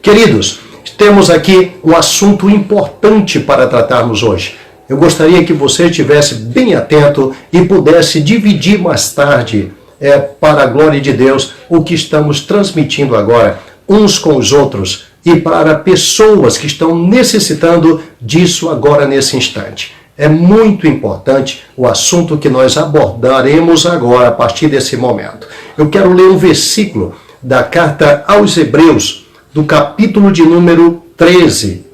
Queridos, temos aqui um assunto importante para tratarmos hoje. Eu gostaria que você estivesse bem atento e pudesse dividir mais tarde, para a glória de Deus, o que estamos transmitindo agora, uns com os outros, e para pessoas que estão necessitando disso agora nesse instante. É muito importante o assunto que nós abordaremos agora, a partir desse momento. Eu quero ler um versículo da carta aos Hebreus, do capítulo de número 13,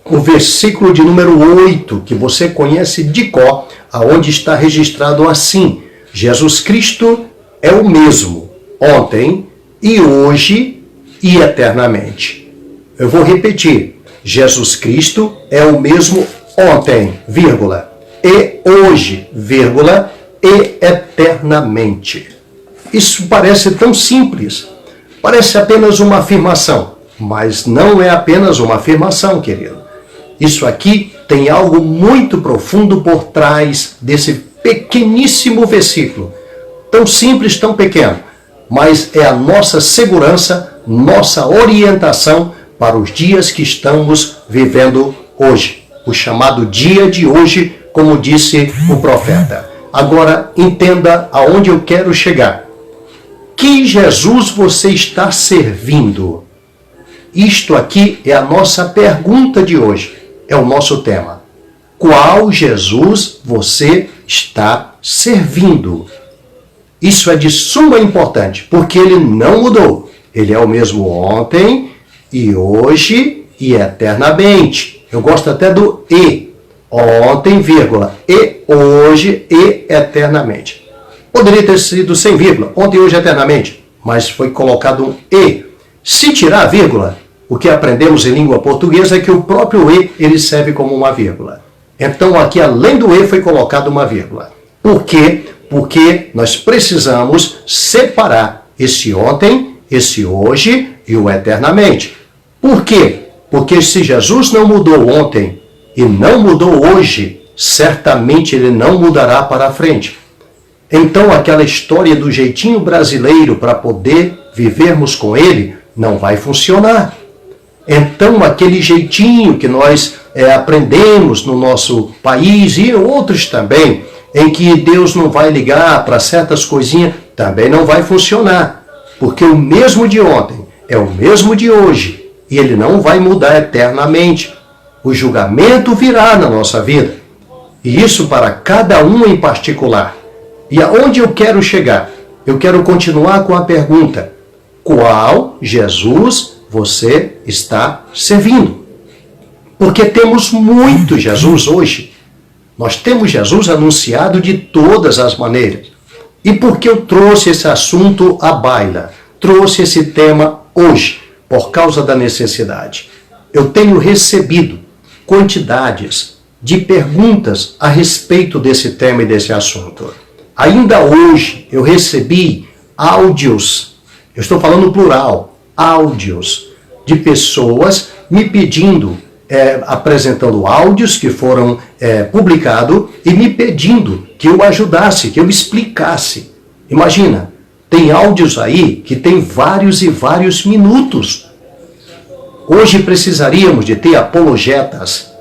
o versículo de número 8, que você conhece de cor, aonde está registrado assim: Jesus Cristo é o mesmo, ontem e hoje e eternamente. Eu vou repetir: Jesus Cristo é o mesmo ontem, vírgula, e hoje, vírgula, e eternamente. Isso parece tão simples, parece apenas uma afirmação, mas não é apenas uma afirmação, querido. Isso aqui tem algo muito profundo por trás desse pequeníssimo versículo. Tão simples, tão pequeno, mas é a nossa segurança, nossa orientação para os dias que estamos vivendo hoje. O chamado dia de hoje, como disse o profeta. Agora, entenda aonde eu quero chegar. Que Jesus você está servindo? Isto aqui é a nossa pergunta de hoje. É o nosso tema. Qual Jesus você está servindo? Isso é de suma importância, porque ele não mudou. Ele é o mesmo ontem, e hoje, e eternamente. Eu gosto até do e. Ontem, vírgula, e hoje, e eternamente. Poderia ter sido sem vírgula, ontem, hoje, eternamente, mas foi colocado um e. Se tirar a vírgula, o que aprendemos em língua portuguesa é que o próprio e, ele serve como uma vírgula. Então, aqui, além do e, foi colocado uma vírgula. Por quê? Porque nós precisamos separar esse ontem, esse hoje e o eternamente. Por quê? Porque se Jesus não mudou ontem e não mudou hoje, certamente ele não mudará para a frente. Então, aquela história do jeitinho brasileiro para poder vivermos com ele não vai funcionar. Então, aquele jeitinho que nós aprendemos no nosso país e outros também, em que Deus não vai ligar para certas coisinhas, também não vai funcionar. Porque o mesmo de ontem é o mesmo de hoje e ele não vai mudar eternamente. O julgamento virá na nossa vida. E isso para cada um em particular. E aonde eu quero chegar? Eu quero continuar com a pergunta: qual Jesus você está servindo? Porque temos muito Jesus hoje. Nós temos Jesus anunciado de todas as maneiras. E por que eu trouxe esse assunto à baila? Trouxe esse tema hoje, por causa da necessidade. Eu tenho recebido quantidades de perguntas a respeito desse tema e desse assunto. Ainda hoje eu recebi áudios, eu estou falando plural, áudios de pessoas me pedindo, apresentando áudios que foram publicados e me pedindo que eu ajudasse, que eu explicasse. Imagina, tem áudios aí que tem vários e vários minutos. Hoje precisaríamos de ter apologetas,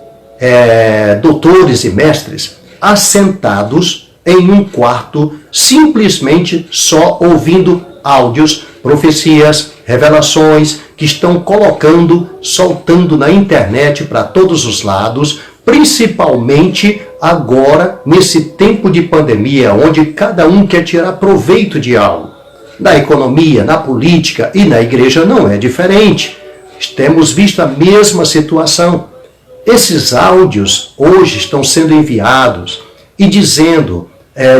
doutores e mestres assentados em um quarto, simplesmente só ouvindo áudios, profecias, revelações que estão colocando, soltando na internet para todos os lados, principalmente agora, nesse tempo de pandemia, onde cada um quer tirar proveito de algo. Na economia, na política e na igreja não é diferente. Temos visto a mesma situação. Esses áudios hoje estão sendo enviados e dizendo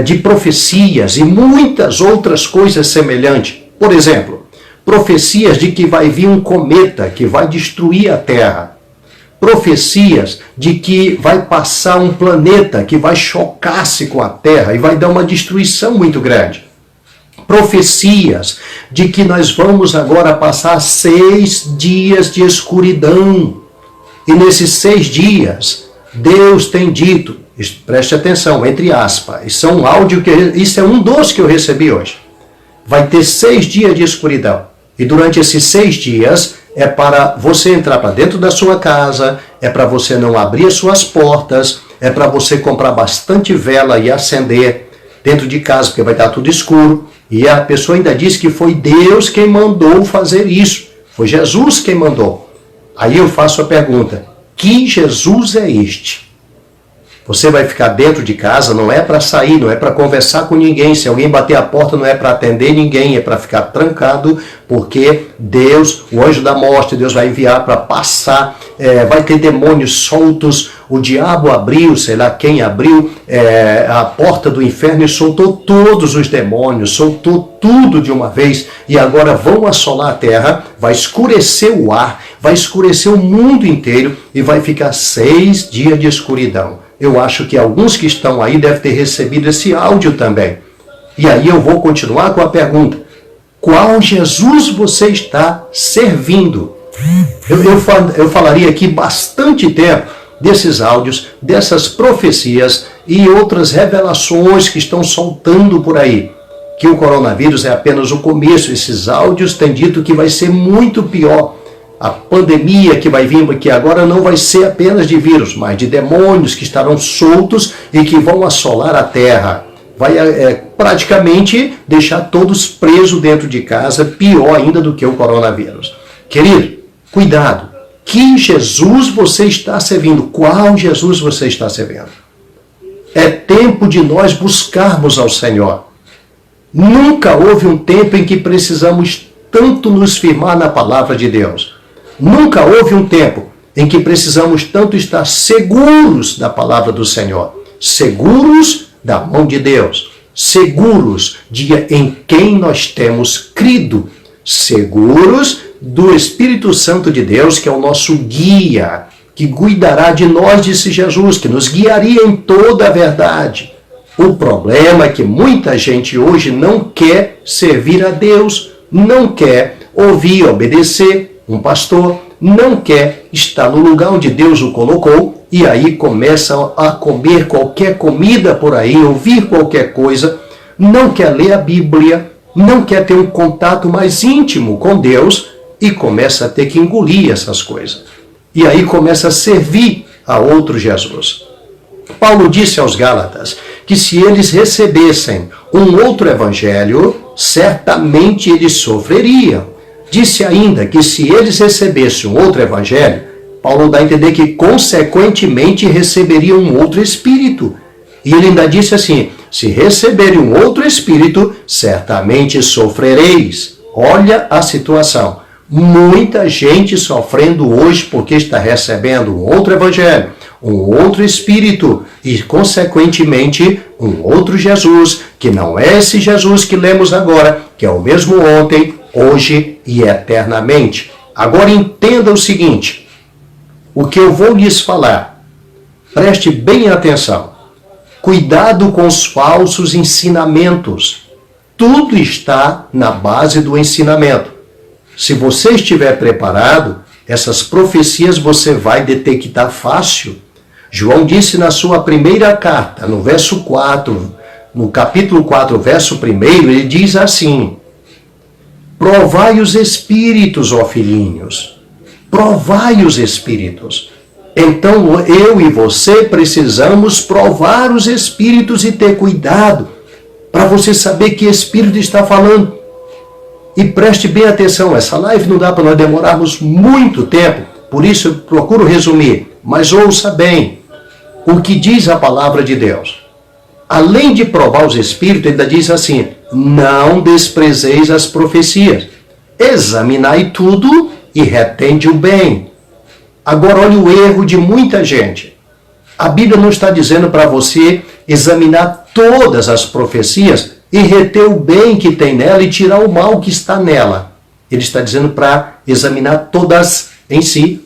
de profecias e muitas outras coisas semelhantes. Por exemplo, profecias de que vai vir um cometa que vai destruir a Terra. Profecias de que vai passar um planeta que vai chocar-se com a Terra e vai dar uma destruição muito grande. Profecias de que nós vamos agora passar 6 dias de escuridão. E nesses 6 dias, Deus tem dito, preste atenção, entre aspas, isso é um áudio isso é um dos que eu recebi hoje. Vai ter 6 dias de escuridão. E durante esses 6 dias, é para você entrar para dentro da sua casa, é para você não abrir as suas portas, é para você comprar bastante vela e acender dentro de casa, porque vai estar tudo escuro. E a pessoa ainda diz que foi Deus quem mandou fazer isso. Foi Jesus quem mandou. Aí eu faço a pergunta, que Jesus é este? Você vai ficar dentro de casa, não é para sair, não é para conversar com ninguém. Se alguém bater a porta, não é para atender ninguém, é para ficar trancado, porque Deus, o anjo da morte, Deus vai enviar para passar, vai ter demônios soltos. O diabo abriu, sei lá quem abriu, a porta do inferno e soltou todos os demônios, soltou tudo de uma vez, e agora vão assolar a terra, vai escurecer o ar, vai escurecer o mundo inteiro e vai ficar 6 dias de escuridão. Eu acho que alguns que estão aí devem ter recebido esse áudio também. E aí eu vou continuar com a pergunta. Qual Jesus você está servindo? Eu falaria aqui bastante tempo desses áudios, dessas profecias e outras revelações que estão soltando por aí. Que o coronavírus é apenas o começo. Esses áudios têm dito que vai ser muito pior. A pandemia que vai vir aqui agora não vai ser apenas de vírus, mas de demônios que estarão soltos e que vão assolar a terra. Vai praticamente deixar todos presos dentro de casa, pior ainda do que o coronavírus. Querido, cuidado. Que Jesus você está servindo? Qual Jesus você está servindo? É tempo de nós buscarmos ao Senhor. Nunca houve um tempo em que precisamos tanto nos firmar na palavra de Deus. Nunca houve um tempo em que precisamos tanto estar seguros da palavra do Senhor, seguros da mão de Deus, seguros em quem nós temos crido, seguros do Espírito Santo de Deus, que é o nosso guia, que cuidará de nós, disse Jesus, que nos guiaria em toda a verdade. O problema é que muita gente hoje não quer servir a Deus, não quer ouvir, obedecer um pastor, não quer estar no lugar onde Deus o colocou, e aí começa a comer qualquer comida por aí, ouvir qualquer coisa, não quer ler a Bíblia, não quer ter um contato mais íntimo com Deus, e começa a ter que engolir essas coisas. E aí começa a servir a outro Jesus. Paulo disse aos Gálatas que se eles recebessem um outro evangelho, certamente eles sofreriam. Disse ainda que se eles recebessem um outro evangelho, Paulo dá a entender que consequentemente receberiam um outro espírito. E ele ainda disse assim, se receberem um outro espírito, certamente sofrereis. Olha a situação. Muita gente sofrendo hoje porque está recebendo um outro evangelho, um outro espírito e, consequentemente, um outro Jesus, que não é esse Jesus que lemos agora, que é o mesmo ontem, hoje e eternamente. Agora entenda o seguinte, o que eu vou lhes falar, preste bem atenção. Cuidado com os falsos ensinamentos. Tudo está na base do ensinamento. Se você estiver preparado, essas profecias você vai detectar fácil. João disse na sua primeira carta, no verso 4, no capítulo 4, verso 1, ele diz assim, provai os espíritos, ó filhinhos, provai os espíritos. Então eu e você precisamos provar os espíritos e ter cuidado para você saber que espírito está falando. E preste bem atenção, essa live não dá para nós demorarmos muito tempo, por isso eu procuro resumir, mas ouça bem o que diz a palavra de Deus. Além de provar os espíritos, ainda diz assim, não desprezeis as profecias, examinai tudo e retende o bem. Agora olha o erro de muita gente. A Bíblia não está dizendo para você examinar todas as profecias e reter o bem que tem nela e tirar o mal que está nela. Ele está dizendo para examinar todas em si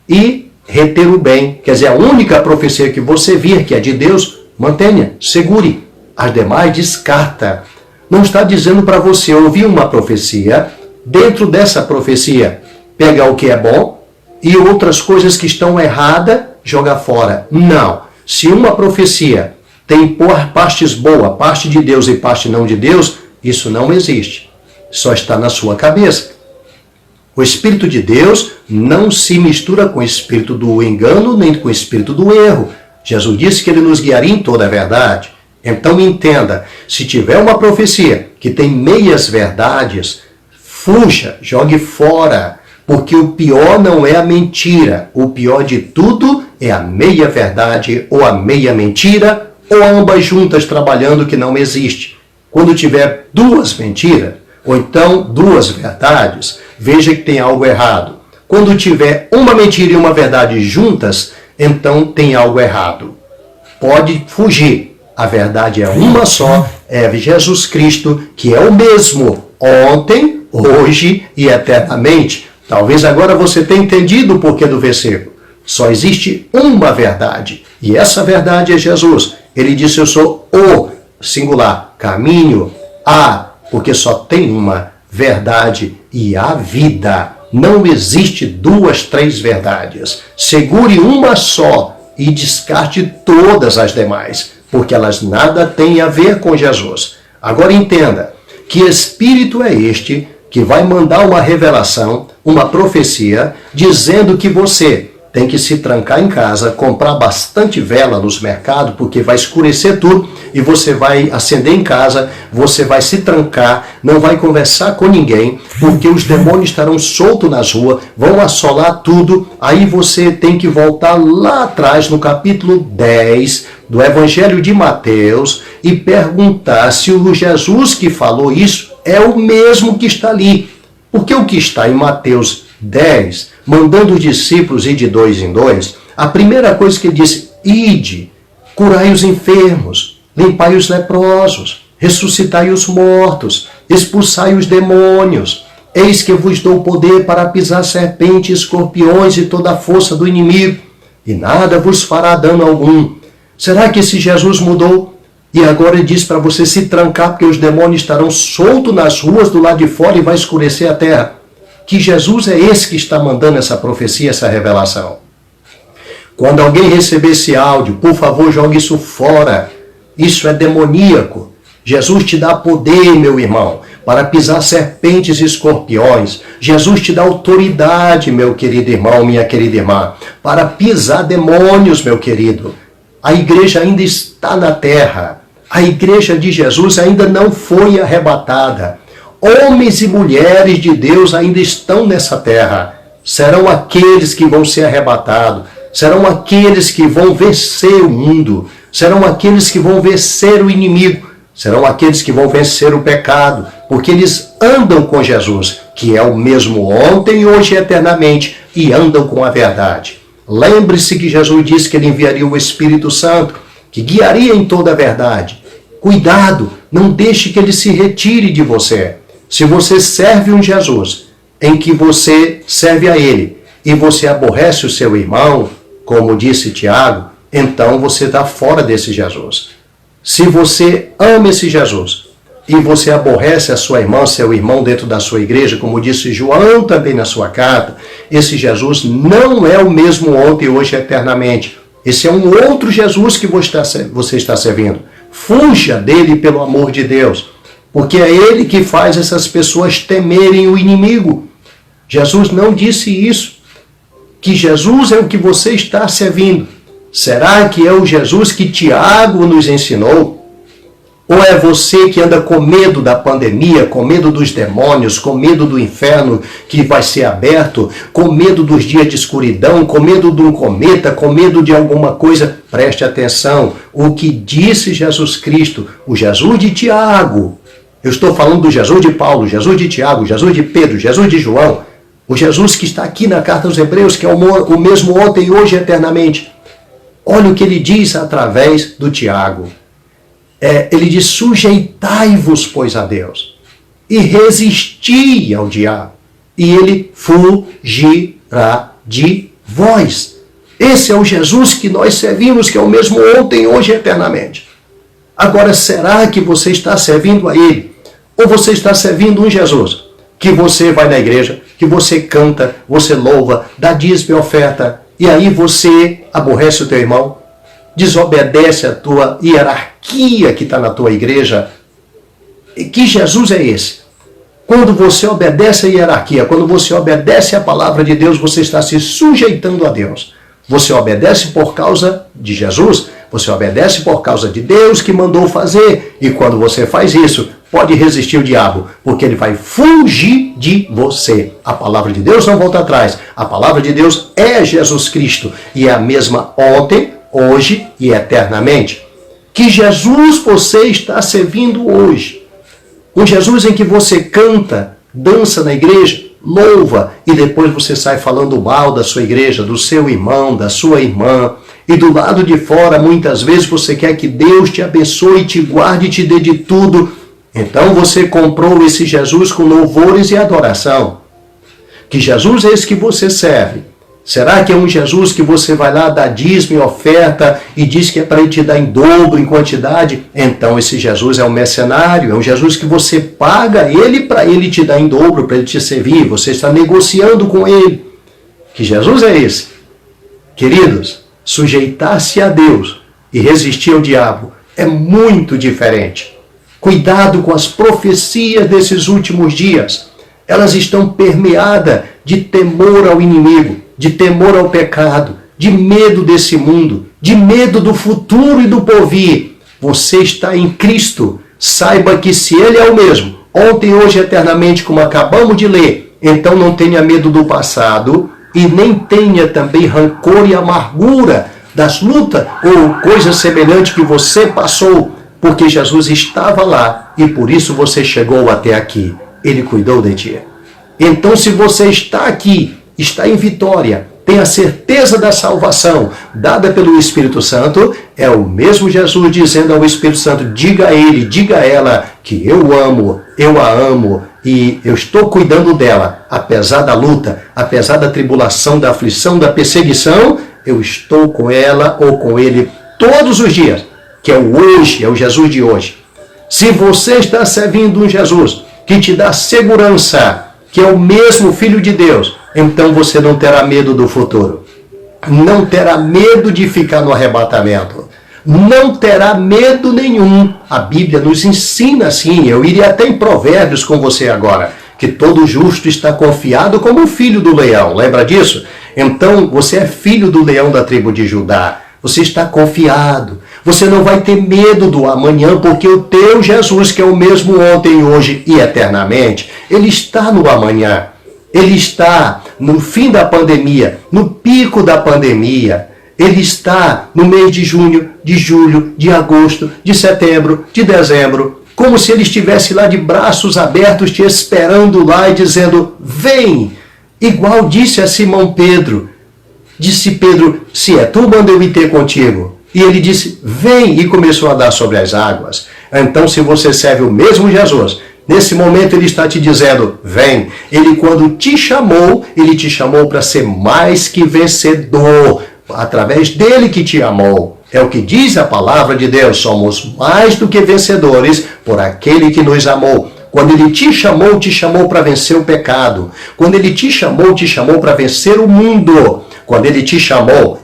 e reter o bem. Quer dizer, a única profecia que você vir, que é de Deus, mantenha, segure. As demais, descarta. Não está dizendo para você ouvir uma profecia, dentro dessa profecia, pegar o que é bom e outras coisas que estão erradas, jogar fora. Não. Se uma profecia tem partes boas, parte de Deus e parte não de Deus, isso não existe. Só está na sua cabeça. O Espírito de Deus não se mistura com o espírito do engano, nem com o espírito do erro. Jesus disse que ele nos guiaria em toda a verdade. Então entenda, se tiver uma profecia que tem meias verdades, fuja, jogue fora, porque o pior não é a mentira. O pior de tudo é a meia verdade ou a meia mentira, ou ambas juntas trabalhando que não existe. Quando tiver duas mentiras, ou então duas verdades, veja que tem algo errado. Quando tiver uma mentira e uma verdade juntas, então tem algo errado. Pode fugir. A verdade é uma só, é Jesus Cristo, que é o mesmo ontem, hoje e eternamente. Talvez agora você tenha entendido o porquê do versículo. Só existe uma verdade, e essa verdade é Jesus. Ele disse, eu sou o singular, caminho, porque só tem uma verdade e a vida. Não existe duas, três verdades. Segure uma só e descarte todas as demais, porque elas nada têm a ver com Jesus. Agora entenda, que espírito é este que vai mandar uma revelação, uma profecia, dizendo que você tem que se trancar em casa, comprar bastante vela nos mercados, porque vai escurecer tudo, e você vai acender em casa, você vai se trancar, não vai conversar com ninguém, porque os demônios estarão soltos nas ruas, vão assolar tudo, aí você tem que voltar lá atrás, no capítulo 10 do Evangelho de Mateus, e perguntar se o Jesus que falou isso é o mesmo que está ali. Porque o que está em Mateus 10, mandando os discípulos ir de 2 em 2, a primeira coisa que ele disse, ide, curai os enfermos, limpai os leprosos, ressuscitai os mortos, expulsai os demônios. Eis que eu vos dou poder para pisar serpentes, escorpiões e toda a força do inimigo, e nada vos fará dano algum. Será que esse Jesus mudou? E agora ele diz para você se trancar, porque os demônios estarão soltos nas ruas do lado de fora e vai escurecer a terra. Que Jesus é esse que está mandando essa profecia, essa revelação? Quando alguém receber esse áudio, por favor, jogue isso fora. Isso é demoníaco. Jesus te dá poder, meu irmão, para pisar serpentes e escorpiões. Jesus te dá autoridade, meu querido irmão, minha querida irmã, para pisar demônios, meu querido. A igreja ainda está na terra. A igreja de Jesus ainda não foi arrebatada. Homens e mulheres de Deus ainda estão nessa terra. Serão aqueles que vão ser arrebatados. Serão aqueles que vão vencer o mundo. Serão aqueles que vão vencer o inimigo. Serão aqueles que vão vencer o pecado. Porque eles andam com Jesus, que é o mesmo ontem, hoje e eternamente, e andam com a verdade. Lembre-se que Jesus disse que ele enviaria o Espírito Santo, que guiaria em toda a verdade. Cuidado, não deixe que ele se retire de você. Se você serve um Jesus, em que você serve a ele, e você aborrece o seu irmão, como disse Tiago, então você está fora desse Jesus. Se você ama esse Jesus, e você aborrece a sua irmã, seu irmão dentro da sua igreja, como disse João também na sua carta, esse Jesus não é o mesmo ontem, hoje e eternamente. Esse é um outro Jesus que você está servindo. Fuja dele pelo amor de Deus, porque é ele que faz essas pessoas temerem o inimigo. Jesus não disse isso, que Jesus é o que você está servindo. Será que é o Jesus que Tiago nos ensinou? Ou é você que anda com medo da pandemia, com medo dos demônios, com medo do inferno que vai ser aberto, com medo dos dias de escuridão, com medo de um cometa, com medo de alguma coisa? Preste atenção, o que disse Jesus Cristo, o Jesus de Tiago. Eu estou falando do Jesus de Paulo, Jesus de Tiago, Jesus de Pedro, Jesus de João. O Jesus que está aqui na carta aos Hebreus, que é o mesmo ontem, hoje e eternamente. Olha o que ele diz através do Tiago. Ele diz, sujeitai-vos, pois, a Deus, e resisti ao diabo, e ele fugirá de vós. Esse é o Jesus que nós servimos, que é o mesmo ontem, hoje e eternamente. Agora, será que você está servindo a ele? Ou você está servindo um Jesus que você vai na igreja, que você canta, você louva, dá dízimo e oferta, e aí você aborrece o teu irmão, desobedece a tua hierarquia que está na tua igreja? Que Jesus é esse? Quando você obedece à hierarquia, quando você obedece à palavra de Deus, você está se sujeitando a Deus. Você obedece por causa de Jesus, você obedece por causa de Deus que mandou fazer. E quando você faz isso, pode resistir o diabo, porque ele vai fugir de você. A palavra de Deus não volta atrás. A palavra de Deus é Jesus Cristo e é a mesma ontem, hoje e eternamente. Que Jesus você está servindo hoje? Um Jesus em que você canta, dança na igreja, louva e depois você sai falando mal da sua igreja, do seu irmão, da sua irmã. E do lado de fora, muitas vezes você quer que Deus te abençoe, te guarde e te dê de tudo. Então você comprou esse Jesus com louvores e adoração. Que Jesus é esse que você serve? Será que é um Jesus que você vai lá dar dízimo e oferta e diz que é para ele te dar em dobro, em quantidade? Então esse Jesus é um mercenário, é um Jesus que você paga ele para ele te dar em dobro, para ele te servir. Você está negociando com ele. Que Jesus é esse? Queridos, sujeitar-se a Deus e resistir ao diabo é muito diferente. Cuidado com as profecias desses últimos dias. Elas estão permeadas de temor ao inimigo, de temor ao pecado, de medo desse mundo, de medo do futuro e do porvir. Você está em Cristo. Saiba que se Ele é o mesmo, ontem, hoje e eternamente, como acabamos de ler, então não tenha medo do passado e nem tenha também rancor e amargura das lutas ou coisa semelhante que você passou, porque Jesus estava lá e por isso você chegou até aqui. Ele cuidou de ti. Então, se você está aqui, está em vitória, tem a certeza da salvação dada pelo Espírito Santo, é o mesmo Jesus dizendo ao Espírito Santo, diga a ele, diga a ela que eu amo, eu a amo e eu estou cuidando dela, apesar da luta, apesar da tribulação, da aflição, da perseguição, eu estou com ela ou com ele todos os dias, que é o hoje, é o Jesus de hoje. Se você está servindo um Jesus que te dá segurança, que é o mesmo Filho de Deus, então você não terá medo do futuro. Não terá medo de ficar no arrebatamento. Não terá medo nenhum. A Bíblia nos ensina assim. Eu iria até em Provérbios com você agora. Que todo justo está confiado como o filho do leão. Lembra disso? Então você é filho do leão da tribo de Judá. Você está confiado. Você não vai ter medo do amanhã, porque o teu Jesus, que é o mesmo ontem, hoje e eternamente, ele está no amanhã. Ele está no fim da pandemia, no pico da pandemia. Ele está no mês de junho, de julho, de agosto, de setembro, de dezembro, como se ele estivesse lá de braços abertos te esperando lá e dizendo, vem! Igual disse a Simão Pedro. Disse Pedro, se é tu, manda eu ir ter contigo. E ele disse, vem, e começou a andar sobre as águas. Então, se você serve o mesmo Jesus, nesse momento ele está te dizendo, vem. Ele, quando te chamou, ele te chamou para ser mais que vencedor, através dele que te amou. É o que diz a palavra de Deus, somos mais do que vencedores por aquele que nos amou. Quando ele te chamou para vencer o pecado. Quando ele te chamou para vencer o mundo. Quando ele te chamou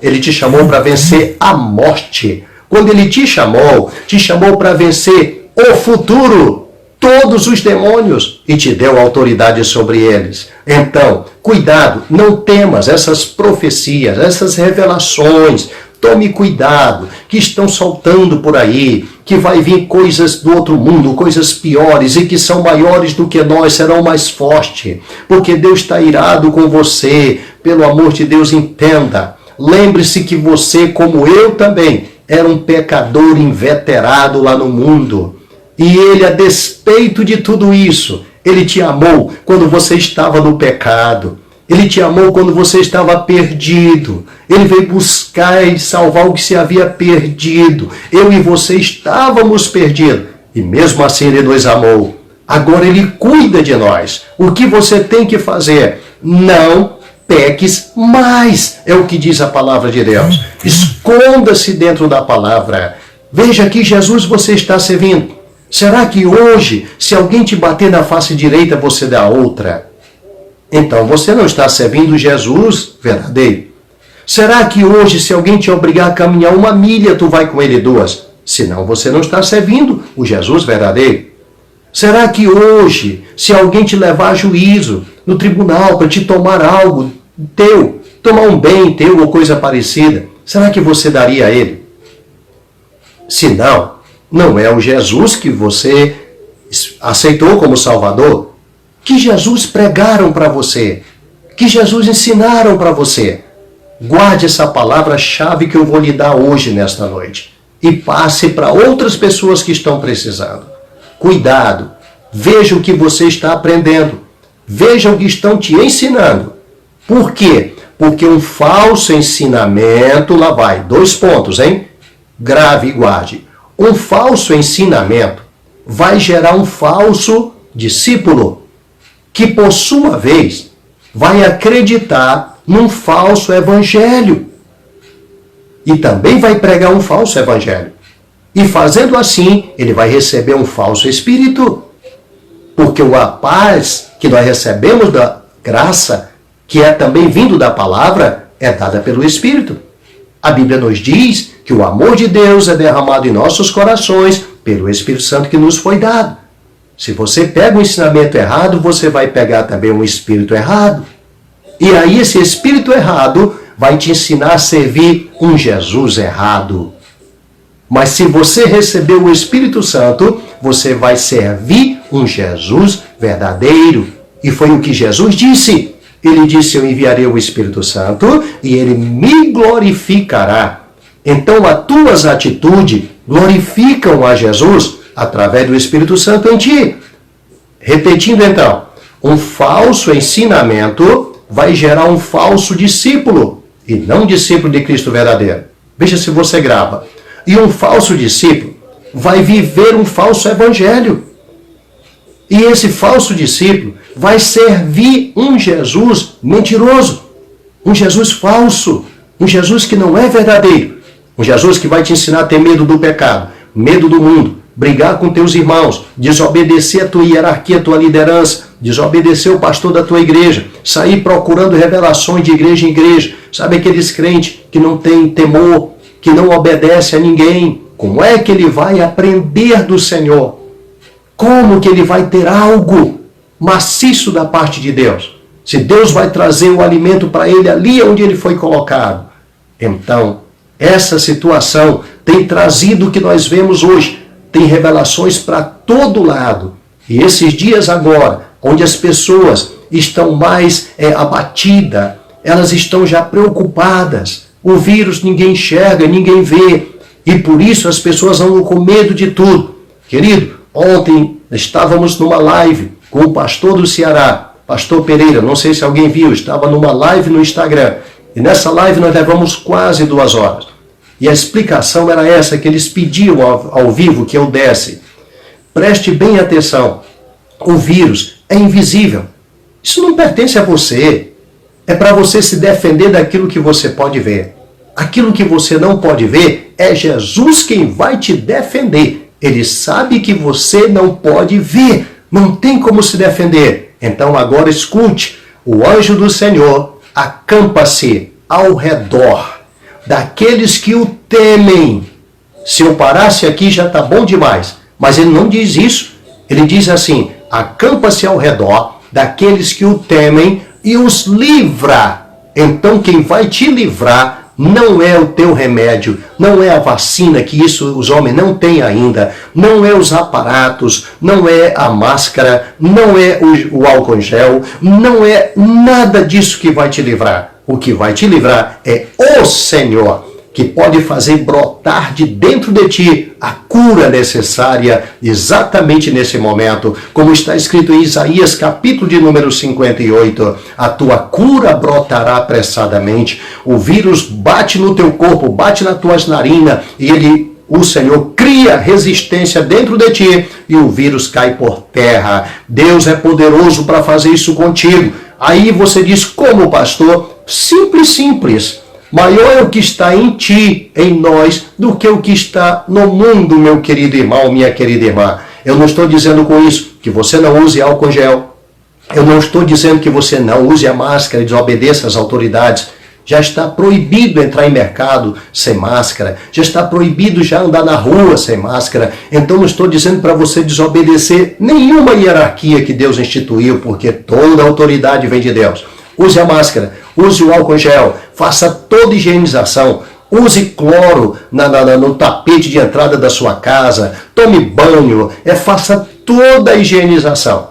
para vencer a morte. Quando ele te chamou para vencer o futuro, todos os demônios, e te deu autoridade sobre eles. Então, cuidado, não temas essas profecias, essas revelações. Tome cuidado, que estão soltando por aí, que vai vir coisas do outro mundo, coisas piores e que são maiores do que nós, serão mais fortes, porque Deus está irado com você. Pelo amor de Deus, entenda. Lembre-se que você, como eu também, era um pecador inveterado lá no mundo. E ele, a despeito de tudo isso, ele te amou quando você estava no pecado. Ele te amou quando você estava perdido. Ele veio buscar e salvar o que se havia perdido. Eu e você estávamos perdidos. E mesmo assim ele nos amou. Agora ele cuida de nós. O que você tem que fazer? Não peques mais. É o que diz a palavra de Deus. Esconda-se dentro da palavra. Veja que Jesus você está servindo. Será que hoje, se alguém te bater na face direita, você dá outra? Então você não está servindo Jesus verdadeiro. Será que hoje, se alguém te obrigar a caminhar 1 milha, tu vai com ele 2? Senão você não está servindo o Jesus verdadeiro. Será que hoje, se alguém te levar a juízo no tribunal para te tomar algo teu, tomar um bem teu ou coisa parecida, será que você daria a ele? Se não, não é o Jesus que você aceitou como Salvador. Que Jesus pregaram para você? Que Jesus ensinaram para você? Guarde essa palavra-chave que eu vou lhe dar hoje, nesta noite. E passe para outras pessoas que estão precisando. Cuidado. Veja o que você está aprendendo. Veja o que estão te ensinando. Por quê? Porque um falso ensinamento, lá vai, 2 pontos, hein? Grave e guarde. Um falso ensinamento vai gerar um falso discípulo, que por sua vez vai acreditar num falso evangelho. E também vai pregar um falso evangelho. E fazendo assim, ele vai receber um falso espírito. Porque a paz que nós recebemos da graça, que é também vindo da palavra, é dada pelo Espírito. A Bíblia nos diz que o amor de Deus é derramado em nossos corações pelo Espírito Santo que nos foi dado. Se você pega um ensinamento errado, você vai pegar também um espírito errado. E aí esse espírito errado vai te ensinar a servir um Jesus errado. Mas se você receber o Espírito Santo, você vai servir um Jesus verdadeiro. E foi o que Jesus disse. Ele disse, eu enviarei o Espírito Santo e ele me glorificará. Então as tuas atitudes glorificam a Jesus através do Espírito Santo em ti. Repetindo então, um falso ensinamento vai gerar um falso discípulo e não um discípulo de Cristo verdadeiro. Veja se você grava. E um falso discípulo vai viver um falso evangelho. E esse falso discípulo vai servir um Jesus mentiroso, um Jesus falso, um Jesus que não é verdadeiro, um Jesus que vai te ensinar a ter medo do pecado, medo do mundo, brigar com teus irmãos, desobedecer a tua hierarquia, a tua liderança, desobedecer o pastor da tua igreja, sair procurando revelações de igreja em igreja. Sabe aqueles crentes que não têm temor, que não obedece a ninguém? Como é que ele vai aprender do Senhor? Como que ele vai ter algo maciço da parte de Deus? Se Deus vai trazer o alimento para ele ali onde ele foi colocado. Então, essa situação tem trazido o que nós vemos hoje. Tem revelações para todo lado. E esses dias agora, onde as pessoas estão mais abatidas, elas estão já preocupadas. O vírus ninguém enxerga, ninguém vê. E por isso as pessoas andam com medo de tudo. Querido, ontem estávamos numa live com o pastor do Ceará, pastor Pereira, não sei se alguém viu, estava numa live no Instagram. E nessa live nós levamos quase 2 horas. E a explicação era essa, que eles pediam ao vivo que eu desse. Preste bem atenção. O vírus é invisível. Isso não pertence a você. É para você se defender daquilo que você pode ver. Aquilo que você não pode ver é Jesus quem vai te defender. Ele sabe que você não pode ver. Não tem como se defender. Então agora escute. O anjo do Senhor acampa-se ao redor daqueles que o temem. Se eu parasse aqui já está bom demais. Mas ele não diz isso. Ele diz assim, acampa-se ao redor daqueles que o temem e os livra. Então quem vai te livrar não é o teu remédio, não é a vacina, que isso os homens não têm ainda, não é os aparatos, não é a máscara, não é o álcool em gel, não é nada disso que vai te livrar. O que vai te livrar é o Senhor, que pode fazer brotar de dentro de ti a cura necessária exatamente nesse momento. Como está escrito em Isaías, capítulo de número 58, a tua cura brotará apressadamente. O vírus bate no teu corpo, bate nas tuas narinas, e o Senhor cria resistência dentro de ti e o vírus cai por terra. Deus é poderoso para fazer isso contigo. Aí você diz, como pastor? Simples, simples. Maior é o que está em ti, em nós, do que o que está no mundo, meu querido irmão, minha querida irmã. Eu não estou dizendo com isso que você não use álcool gel. Eu não estou dizendo que você não use a máscara e desobedeça às autoridades. Já está proibido entrar em mercado sem máscara. Já está proibido já andar na rua sem máscara. Então não estou dizendo para você desobedecer nenhuma hierarquia que Deus instituiu, porque toda a autoridade vem de Deus. Use a máscara, use o álcool gel, faça toda higienização. Use cloro no tapete de entrada da sua casa. Tome banho. Faça toda a higienização.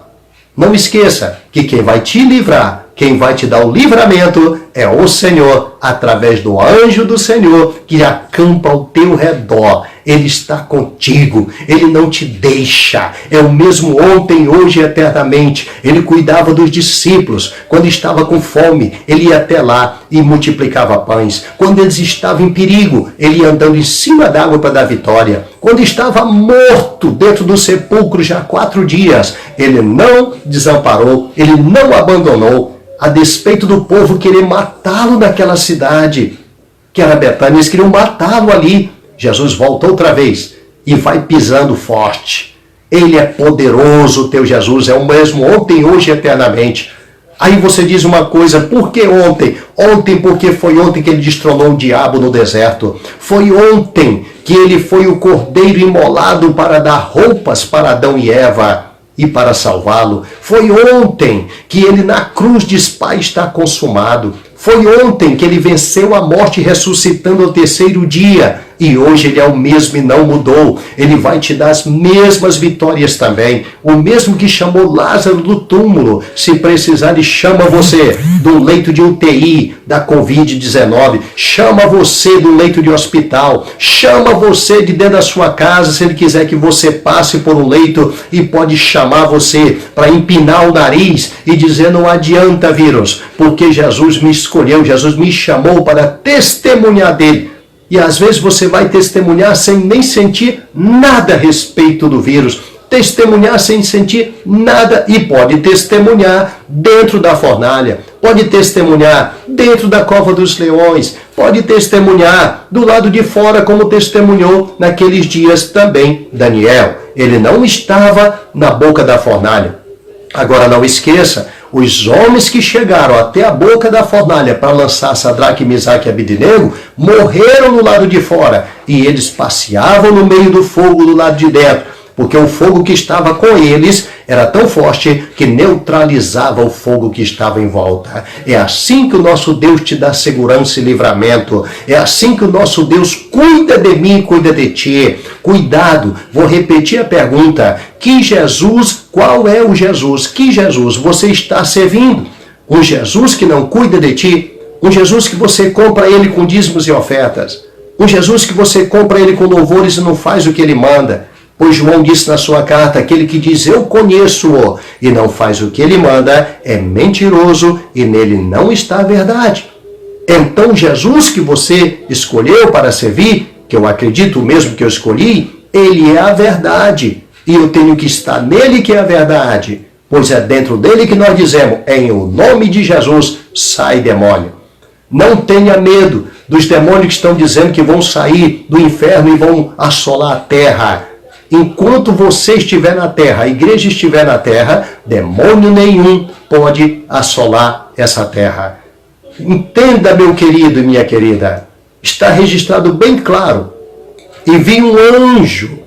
Não esqueça que quem vai te livrar, quem vai te dar o livramento é o Senhor, através do anjo do Senhor que acampa ao teu redor. Ele está contigo, Ele não te deixa. É o mesmo ontem, hoje e eternamente. Ele cuidava dos discípulos. Quando estava com fome, Ele ia até lá e multiplicava pães. Quando eles estavam em perigo, Ele ia andando em cima d'água para dar vitória. Quando estava morto dentro do sepulcro já há 4 dias, Ele não desamparou, Ele não abandonou. A despeito do povo querer matá-lo naquela cidade, que era Betânia, eles queriam matá-lo ali. Jesus volta outra vez e vai pisando forte. Ele é poderoso, o teu Jesus, é o mesmo ontem, hoje e eternamente. Aí você diz uma coisa, por que ontem? Ontem porque foi ontem que ele destronou o diabo no deserto. Foi ontem que ele foi o cordeiro imolado para dar roupas para Adão e Eva e para salvá-lo. Foi ontem que ele na cruz diz, Pai, está consumado. Foi ontem que ele venceu a morte ressuscitando ao 3º dia. E hoje ele é o mesmo e não mudou. Ele vai te dar as mesmas vitórias também. O mesmo que chamou Lázaro do túmulo. Se precisar, ele chama você do leito de UTI da Covid-19. Chama você do leito de hospital. Chama você de dentro da sua casa, se ele quiser que você passe por um leito, e pode chamar você para empinar o nariz e dizer, não adianta vírus, porque Jesus me escolheu, Jesus me chamou para testemunhar dele. E às vezes você vai testemunhar sem nem sentir nada a respeito do vírus. Testemunhar sem sentir nada. E pode testemunhar dentro da fornalha. Pode testemunhar dentro da cova dos leões. Pode testemunhar do lado de fora, como testemunhou naqueles dias também Daniel. Ele não estava na boca da fornalha. Agora não esqueça, os homens que chegaram até a boca da fornalha para lançar Sadraque, Misaque e Abednego morreram no lado de fora, e eles passeavam no meio do fogo do lado de dentro, porque o fogo que estava com eles era tão forte que neutralizava o fogo que estava em volta. É assim que o nosso Deus te dá segurança e livramento. É assim que o nosso Deus cuida de mim e cuida de ti. Cuidado, vou repetir a pergunta. Que Jesus, qual é o Jesus? Que Jesus você está servindo? Um Jesus que não cuida de ti? Um Jesus que você compra ele com dízimos e ofertas? Um Jesus que você compra ele com louvores e não faz o que ele manda? Pois João disse na sua carta, aquele que diz eu conheço-o e não faz o que ele manda é mentiroso e nele não está a verdade. Então Jesus que você escolheu para servir, que eu acredito mesmo que eu escolhi, ele é a verdade. E eu tenho que estar nele que é a verdade. Pois é dentro dele que nós dizemos, em o nome de Jesus, sai demônio. Não tenha medo dos demônios que estão dizendo que vão sair do inferno e vão assolar a terra. Enquanto você estiver na terra, a igreja estiver na terra, demônio nenhum pode assolar essa terra. Entenda, meu querido e minha querida, está registrado bem claro. E vi um anjo,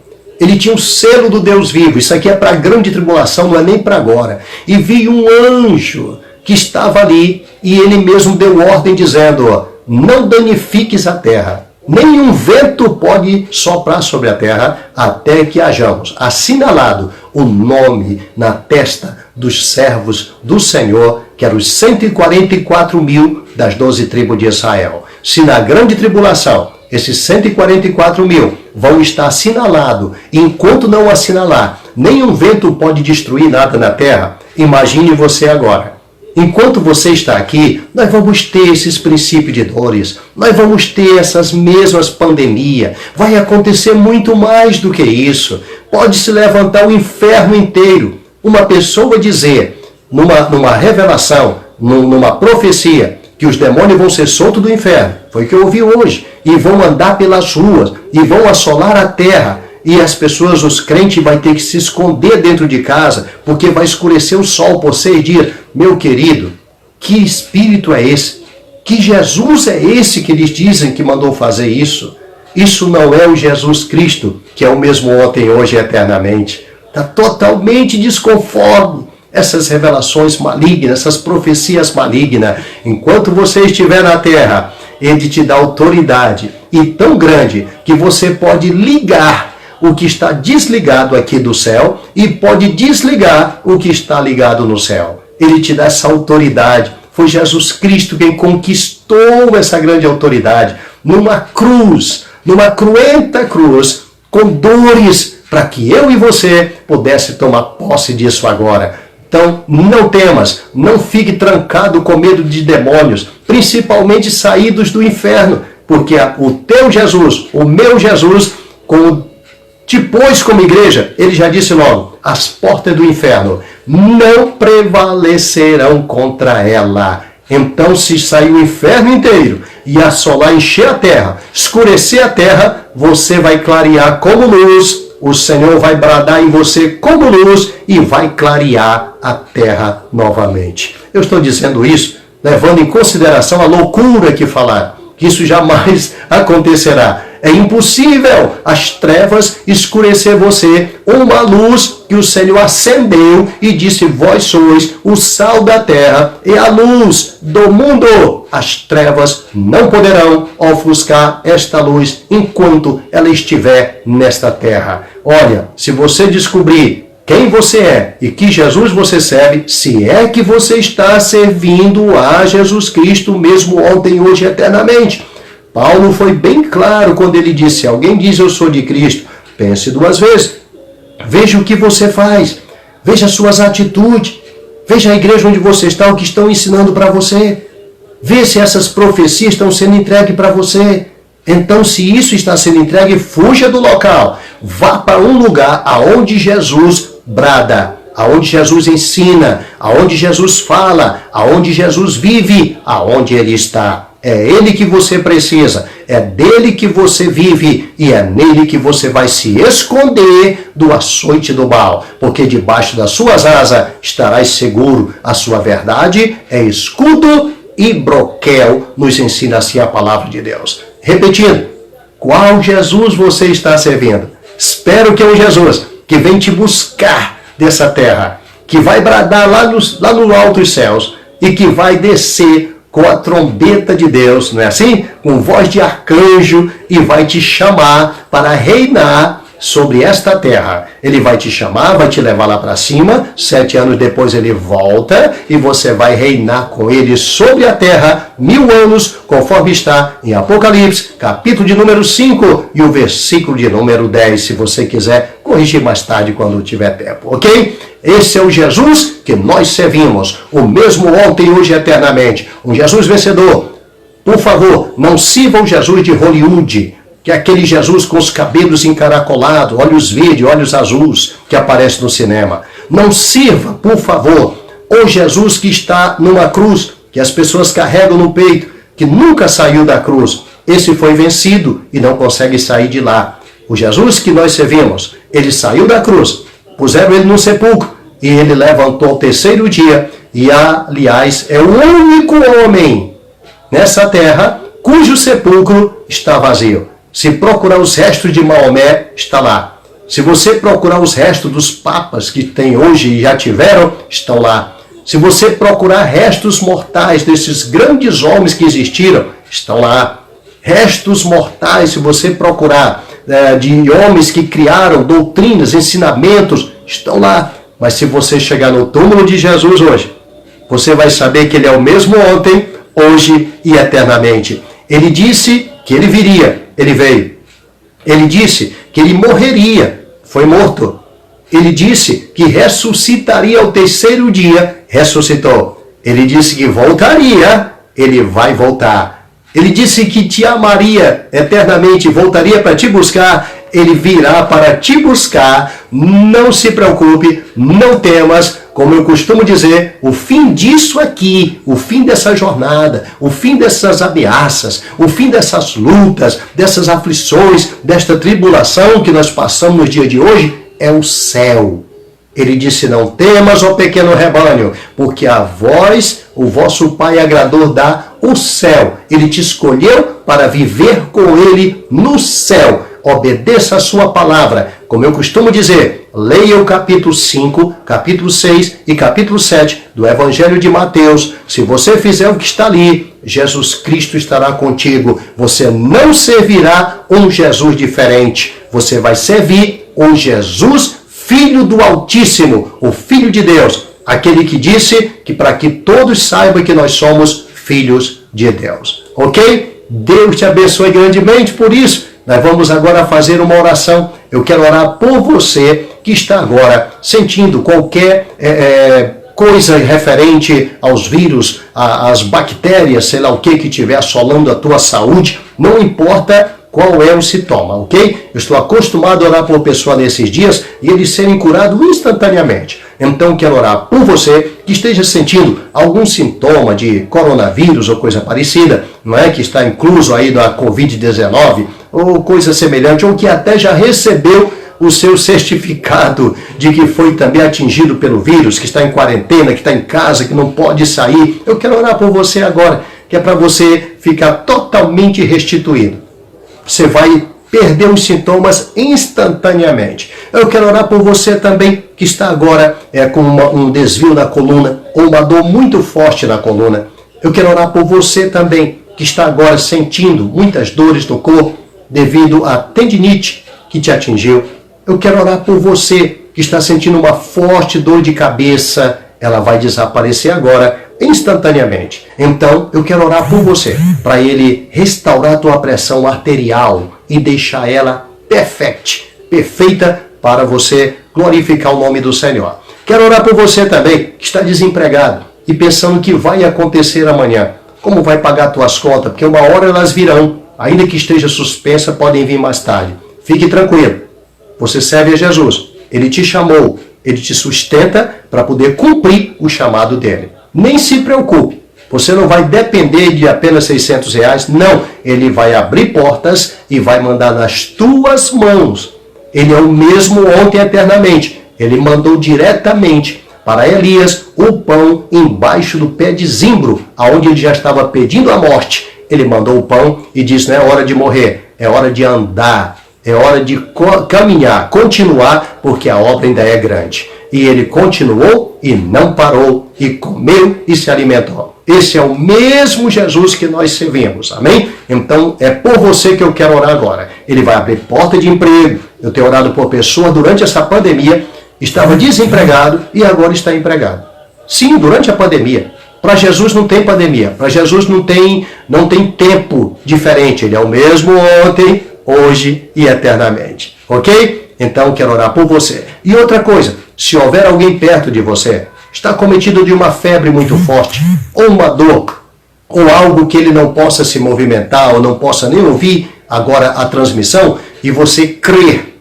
ele tinha um selo do Deus vivo, isso aqui é para a grande tribulação, não é nem para agora. E vi um anjo que estava ali, e ele mesmo deu ordem dizendo, não danifiques a terra. Nenhum vento pode soprar sobre a terra até que hajamos assinalado o nome na testa dos servos do Senhor, que eram os 144 mil das 12 tribos de Israel. Se na grande tribulação esses 144 mil vão estar assinalados, enquanto não assinalar, nenhum vento pode destruir nada na terra, imagine você agora. Enquanto você está aqui, nós vamos ter esses princípios de dores, nós vamos ter essas mesmas pandemias, vai acontecer muito mais do que isso. Pode se levantar o inferno inteiro. Uma pessoa dizer, numa revelação, numa profecia, que os demônios vão ser soltos do inferno, foi o que eu ouvi hoje, e vão andar pelas ruas, e vão assolar a terra, e as pessoas, os crentes, vão ter que se esconder dentro de casa, porque vai escurecer o sol por 6 dias. Meu querido, que espírito é esse? Que Jesus é esse que eles dizem que mandou fazer isso? Isso não é o Jesus Cristo, que é o mesmo ontem, hoje e eternamente. Está totalmente desconforme essas revelações malignas, essas profecias malignas. Enquanto você estiver na terra, ele te dá autoridade, e tão grande que você pode ligar o que está desligado aqui do céu e pode desligar o que está ligado no céu. Ele te dá essa autoridade. Foi Jesus Cristo quem conquistou essa grande autoridade numa cruz, numa cruenta cruz, com dores, para que eu e você pudesse tomar posse disso agora. Então, não temas, não fique trancado com medo de demônios, principalmente saídos do inferno, porque o teu Jesus, o meu Jesus, te pôs como igreja, ele já disse logo, as portas do inferno não prevalecerão contra ela. Então, se sair o inferno inteiro e assolar, encher a terra, escurecer a terra, você vai clarear como luz, o Senhor vai bradar em você como luz e vai clarear a terra novamente. Eu estou dizendo isso levando em consideração a loucura que falaram, que isso jamais acontecerá. É impossível as trevas escurecer você, uma luz que o Senhor acendeu e disse, vós sois o sal da terra e a luz do mundo. As trevas não poderão ofuscar esta luz enquanto ela estiver nesta terra. Olha, se você descobrir quem você é e que Jesus você serve, se é que você está servindo a Jesus Cristo mesmo ontem, hoje e eternamente. Paulo foi bem claro quando ele disse, alguém diz eu sou de Cristo, pense duas vezes. Veja o que você faz, veja as suas atitudes, veja a igreja onde você está, o que estão ensinando para você. Vê se essas profecias estão sendo entregues para você. Então, se isso está sendo entregue, fuja do local. Vá para um lugar aonde Jesus brada, aonde Jesus ensina, aonde Jesus fala, aonde Jesus vive, aonde Ele está. É Ele que você precisa, é dele que você vive e é nele que você vai se esconder do açoite do mal, porque debaixo das suas asas estarás seguro. A sua verdade é escudo e broquel, nos ensina assim a palavra de Deus. Repetindo, qual Jesus você está servindo? Espero que é um Jesus que vem te buscar dessa terra, que vai bradar lá no alto dos céus e que vai descer com a trombeta de Deus, não é assim? Com voz de arcanjo, e vai te chamar para reinar sobre esta terra. Ele vai te chamar, vai te levar lá para cima, 7 anos depois ele volta, e você vai reinar com ele sobre a terra 1000 anos, conforme está em Apocalipse, capítulo de número 5, e o versículo de número 10, se você quiser corrigir mais tarde quando tiver tempo, ok? Esse é o Jesus que nós servimos, o mesmo ontem, hoje e eternamente. Um Jesus vencedor. Por favor, não sirva o Jesus de Hollywood, que é aquele Jesus com os cabelos encaracolados, olhos verdes, olhos azuis, que aparece no cinema. Não sirva, por favor, o Jesus que está numa cruz, que as pessoas carregam no peito, que nunca saiu da cruz. Esse foi vencido e não consegue sair de lá. O Jesus que nós servimos, ele saiu da cruz, puseram ele no sepulcro e ele levantou ao 3º dia e, aliás, é o único homem nessa terra cujo sepulcro está vazio. Se procurar os restos de Maomé, está lá. Se você procurar os restos dos papas que tem hoje e já tiveram, estão lá. Se você procurar restos mortais desses grandes homens que existiram, estão lá. Restos mortais, se você procurar de homens que criaram doutrinas, ensinamentos, estão lá. Mas se você chegar no túmulo de Jesus hoje, você vai saber que ele é o mesmo ontem, hoje e eternamente. Ele disse que ele viria, ele veio. Ele disse que ele morreria, foi morto. Ele disse que ressuscitaria ao 3º dia, ressuscitou. Ele disse que voltaria, ele vai voltar. Ele disse que te amaria eternamente, voltaria para te buscar, ele virá para te buscar. Não se preocupe, não temas. Como eu costumo dizer, o fim disso aqui, o fim dessa jornada, o fim dessas ameaças, o fim dessas lutas, dessas aflições, desta tribulação que nós passamos no dia de hoje, é o céu. Ele disse, não temas, ó pequeno rebanho, porque a vós, o vosso Pai agradou dar o céu. Ele te escolheu para viver com Ele no céu. Obedeça a sua palavra. Como eu costumo dizer, leia o capítulo 5, capítulo 6 e capítulo 7 do Evangelho de Mateus. Se você fizer o que está ali, Jesus Cristo estará contigo. Você não servirá um Jesus diferente. Você vai servir um Jesus, Filho do Altíssimo, o Filho de Deus. Aquele que disse que para que todos saibam que nós somos filhos de Deus. Ok? Deus te abençoe grandemente por isso. Nós vamos agora fazer uma oração. Eu quero orar por você que está agora sentindo qualquer coisa referente aos vírus, às bactérias, sei lá o que estiver assolando a tua saúde. Não importa qual é o sintoma, ok? Eu estou acostumado a orar por pessoa nesses dias e eles serem curados instantaneamente. Então quero orar por você que esteja sentindo algum sintoma de coronavírus ou coisa parecida, não é? Que está incluso aí da Covid-19 ou coisa semelhante, ou que até já recebeu o seu certificado de que foi também atingido pelo vírus, que está em quarentena, que está em casa, que não pode sair. Eu quero orar por você agora, que é para você ficar totalmente restituído. Você vai perder os sintomas instantaneamente. Eu quero orar por você também que está agora com um desvio na coluna ou uma dor muito forte na coluna. Eu quero orar por você também que está agora sentindo muitas dores no corpo devido à tendinite que te atingiu. Eu quero orar por você que está sentindo uma forte dor de cabeça. Ela vai desaparecer agora instantaneamente. Então, eu quero orar por você, para Ele restaurar a tua pressão arterial e deixar ela perfeita para você glorificar o nome do Senhor. Quero orar por você também, que está desempregado e pensando que vai acontecer amanhã. Como vai pagar tuas contas? Porque uma hora elas virão, ainda que esteja suspensa, podem vir mais tarde. Fique tranquilo, você serve a Jesus, Ele te chamou, Ele te sustenta para poder cumprir o chamado dele. Nem se preocupe, você não vai depender de apenas R$600, não. Ele vai abrir portas e vai mandar nas tuas mãos. Ele é o mesmo ontem eternamente. Ele mandou diretamente para Elias o pão embaixo do pé de zimbro, aonde ele já estava pedindo a morte. Ele mandou o pão e disse, não é hora de morrer, é hora de andar, é hora de caminhar, continuar, porque a obra ainda é grande. E ele continuou e não parou, e comeu e se alimentou. Esse é o mesmo Jesus que nós servimos, amém? Então é por você que eu quero orar agora. Ele vai abrir porta de emprego. Eu tenho orado por pessoa durante essa pandemia, estava desempregado e agora está empregado. Sim, durante a pandemia. Para Jesus não tem pandemia, para Jesus não tem tempo diferente. Ele é o mesmo ontem, hoje e eternamente, ok? Então quero orar por você. E outra coisa, se houver alguém perto de você, está cometido de uma febre muito forte, ou uma dor, ou algo que ele não possa se movimentar, ou não possa nem ouvir agora a transmissão, e você crer,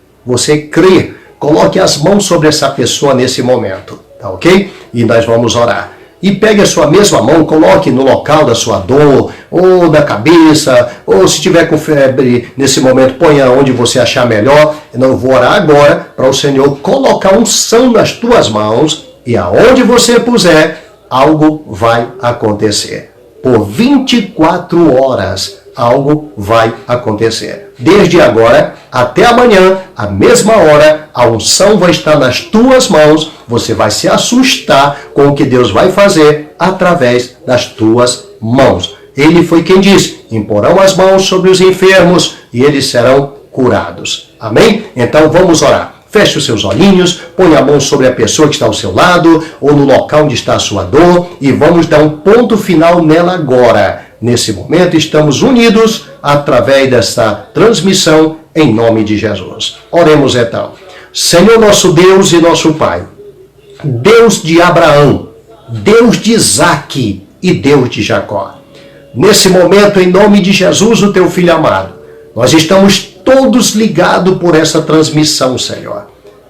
coloque as mãos sobre essa pessoa nesse momento, tá ok? E nós vamos orar. E pegue a sua mesma mão, coloque no local da sua dor, ou na cabeça, ou se tiver com febre nesse momento, ponha onde você achar melhor. Eu vou orar agora para o Senhor colocar unção nas tuas mãos e aonde você puser, algo vai acontecer. Por 24 horas, algo vai acontecer. Desde agora até amanhã, à mesma hora, a unção vai estar nas tuas mãos. Você vai se assustar com o que Deus vai fazer através das tuas mãos. Ele foi quem disse, imporão as mãos sobre os enfermos e eles serão curados. Amém? Então vamos orar. Feche os seus olhinhos, põe a mão sobre a pessoa que está ao seu lado ou no local onde está a sua dor e vamos dar um ponto final nela agora. Nesse momento estamos unidos através dessa transmissão em nome de Jesus. Oremos então. Senhor nosso Deus e nosso Pai, Deus de Abraão, Deus de Isaque e Deus de Jacó. Nesse momento, em nome de Jesus, o teu Filho amado, nós estamos todos ligados por essa transmissão, Senhor.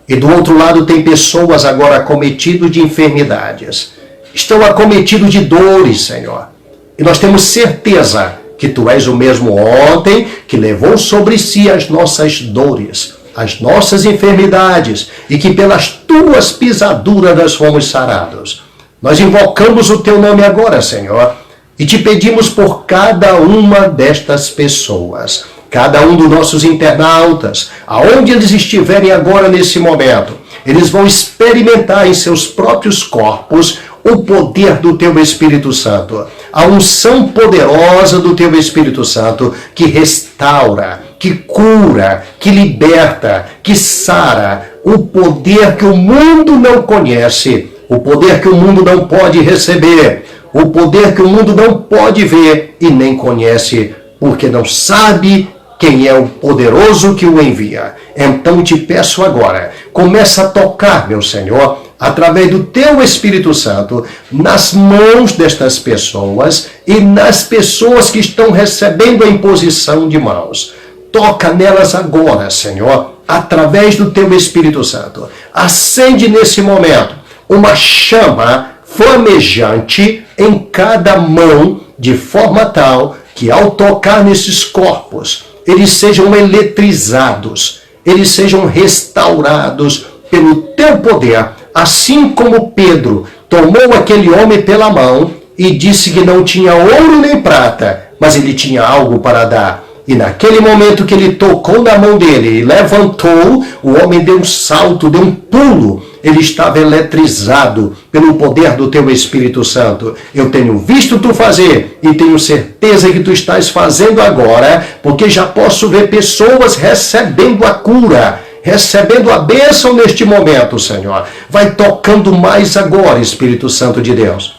E do outro lado tem pessoas agora acometidas de enfermidades. Estão acometidos de dores, Senhor. E nós temos certeza que Tu és o mesmo ontem que levou sobre si as nossas dores. as nossas enfermidades e que pelas tuas pisaduras nós fomos sarados. Nós invocamos o teu nome agora, Senhor, e te pedimos por cada uma destas pessoas, cada um dos nossos internautas, aonde eles estiverem agora nesse momento, eles vão experimentar em seus próprios corpos o poder do teu Espírito Santo, a unção poderosa do teu Espírito Santo que restaura, que cura, que liberta, que sara, o poder que o mundo não conhece, o poder que o mundo não pode receber, o poder que o mundo não pode ver e nem conhece, porque não sabe quem é o poderoso que o envia. Então te peço agora, começa a tocar, meu Senhor, através do teu Espírito Santo, nas mãos destas pessoas e nas pessoas que estão recebendo a imposição de mãos. Toca nelas agora, Senhor, através do teu Espírito Santo. Acende nesse momento uma chama flamejante em cada mão, de forma tal que ao tocar nesses corpos, eles sejam eletrizados, eles sejam restaurados pelo teu poder, assim como Pedro tomou aquele homem pela mão e disse que não tinha ouro nem prata, mas ele tinha algo para dar. E naquele momento que ele tocou na mão dele e levantou, o homem deu um salto, deu um pulo. Ele estava eletrizado pelo poder do teu Espírito Santo. Eu tenho visto tu fazer e tenho certeza que tu estás fazendo agora, porque já posso ver pessoas recebendo a cura, recebendo a bênção neste momento, Senhor. Vai tocando mais agora, Espírito Santo de Deus.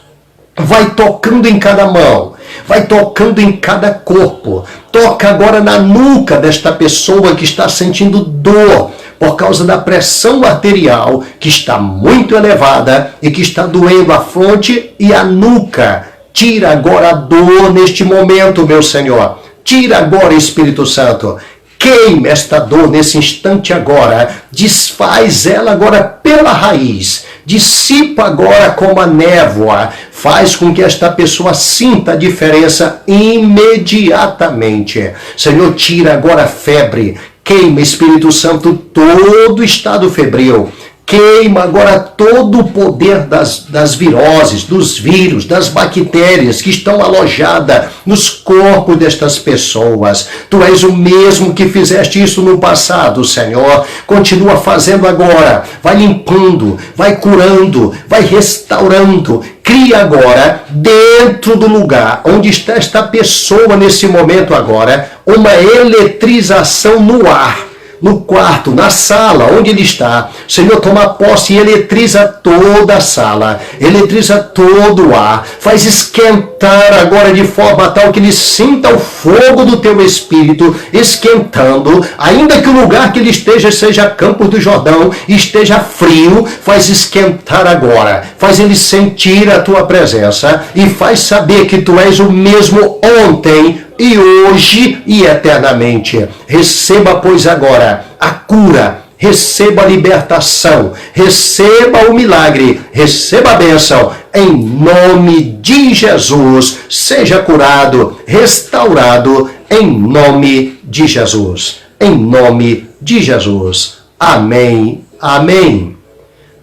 Vai tocando em cada mão, vai tocando em cada corpo. Toca agora na nuca desta pessoa que está sentindo dor por causa da pressão arterial que está muito elevada e que está doendo a fronte e a nuca. Tira agora a dor neste momento, meu Senhor. Tira agora, Espírito Santo. Queima esta dor nesse instante agora. Desfaz ela agora pela raiz. Dissipa agora como a névoa. Faz com que esta pessoa sinta a diferença imediatamente. Senhor, tira agora a febre. Queima, Espírito Santo, todo estado febril. Queima agora todo o poder das viroses, dos vírus, das bactérias que estão alojadas nos corpos destas pessoas. Tu és o mesmo que fizeste isso no passado, Senhor. Continua fazendo agora. Vai limpando, vai curando, vai restaurando. Cria agora, dentro do lugar onde está esta pessoa nesse momento agora, uma eletrização no ar. No quarto, na sala, onde ele está. Senhor, toma posse e eletriza toda a sala. Eletriza todo o ar. Faz esquentar agora de forma tal que ele sinta o fogo do teu Espírito esquentando. Ainda que o lugar que ele esteja seja Campos do Jordão, esteja frio, faz esquentar agora. Faz ele sentir a tua presença e faz saber que tu és o mesmo ontem, e hoje e eternamente. Receba, pois, agora a cura, receba a libertação, receba o milagre, receba a bênção, em nome de Jesus. Seja curado, restaurado, em nome de Jesus. Em nome de Jesus. Amém, amém.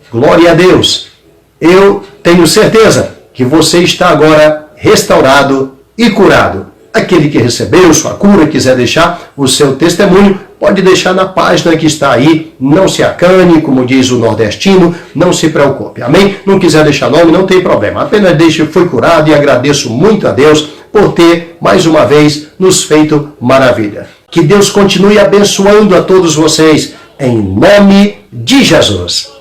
Glória a Deus. Eu tenho certeza que você está agora restaurado e curado. Aquele que recebeu sua cura, quiser deixar o seu testemunho, pode deixar na página que está aí. Não se acane, como diz o nordestino, não se preocupe. Amém? Não quiser deixar nome, não tem problema. Apenas deixe foi curado e agradeço muito a Deus por ter, mais uma vez, nos feito maravilha. Que Deus continue abençoando a todos vocês, em nome de Jesus.